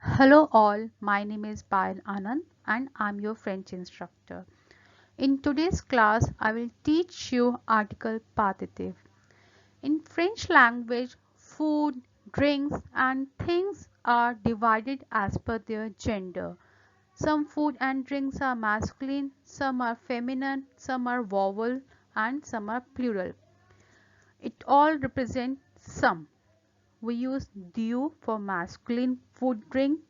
Hello all, my name is Payal Anand and I'm your French instructor. In today's class, I will teach you article partitif. In French language, food, drinks and things are divided as per their gender. Some food and drinks are masculine, some are feminine, some are vowel and some are plural. It all represents some. We use du for masculine food drink,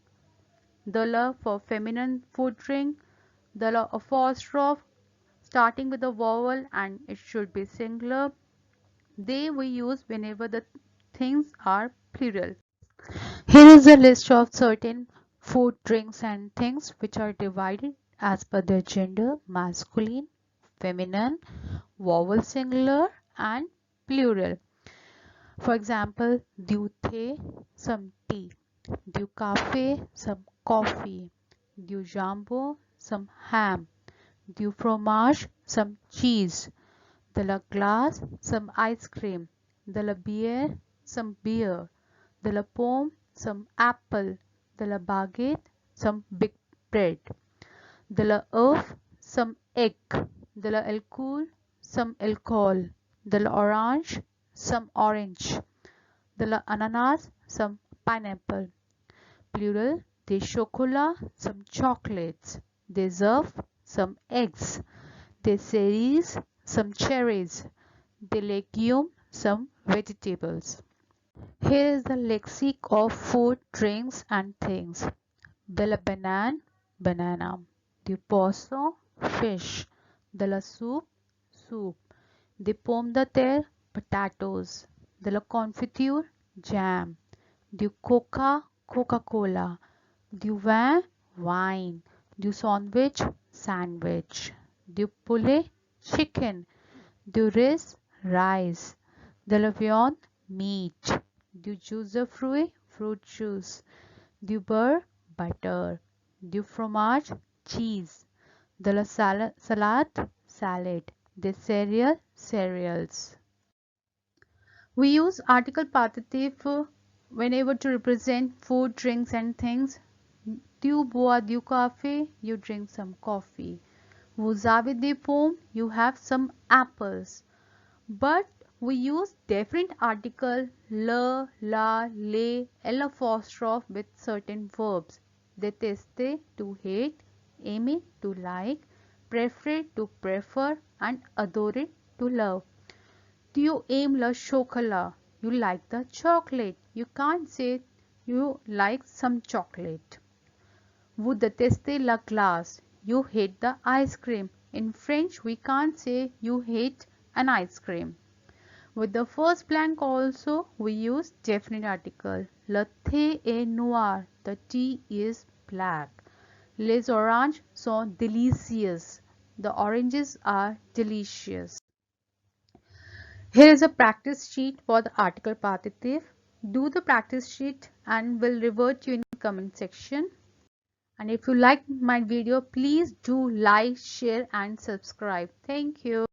dela for feminine food drink, dela apostrophe starting with a vowel and it should be singular. They we use whenever the things are plural. Here is a list of certain food, drinks and things which are divided as per their gender: masculine, feminine, vowel singular and plural. For example, du thé, some tea; du café, some coffee; du jambon, some ham; du fromage, some cheese; de la glace, some ice cream; de la bière, some beer; de la pomme, some apple; de la baguette, some big bread; de la œuf, some egg; de la alcool, some alcohol; de la orange, some orange; de la ananas, some pineapple. Plural, des chocolats, some chocolates; des œufs, some eggs; des cerises, some cherries; des légumes, some vegetables. Here is the lexic of food, drinks and things. De la banane, banana; du poisson, fish; de la soupe, soup; des pommes de terre, potatoes; de la confiture, jam; du coca, Coca-Cola; du vin, wine; du sandwich, sandwich; du poulet, chicken; du riz, rice; de la viande, meat; du jus de fruits, fruit juice; du beurre, butter; du fromage, cheese; de la salade, salad; des céréales, cereals. We use article partitif whenever to represent food, drinks and things. Tu bois du café, you drink some coffee. Vous avez des pommes, you have some apples. But we use different article le, la, les, l apostrophe with certain verbs. Détester, to hate; aimer, to like; préférer, to prefer and adorer, to love. You aim le chocolat, you like the chocolate. You can't say you like some chocolate. Vous détestez la glace, you hate the ice cream. In French, we can't say you hate an ice cream. With the first blank also, we use definite article. Le thé est noir, the tea is black. Les oranges sont délicieuses, the oranges are delicious. Here is a practice sheet for the article partitif. Do the practice sheet and will revert you in the comment section. And if you like my video, please do like, share and subscribe. Thank you.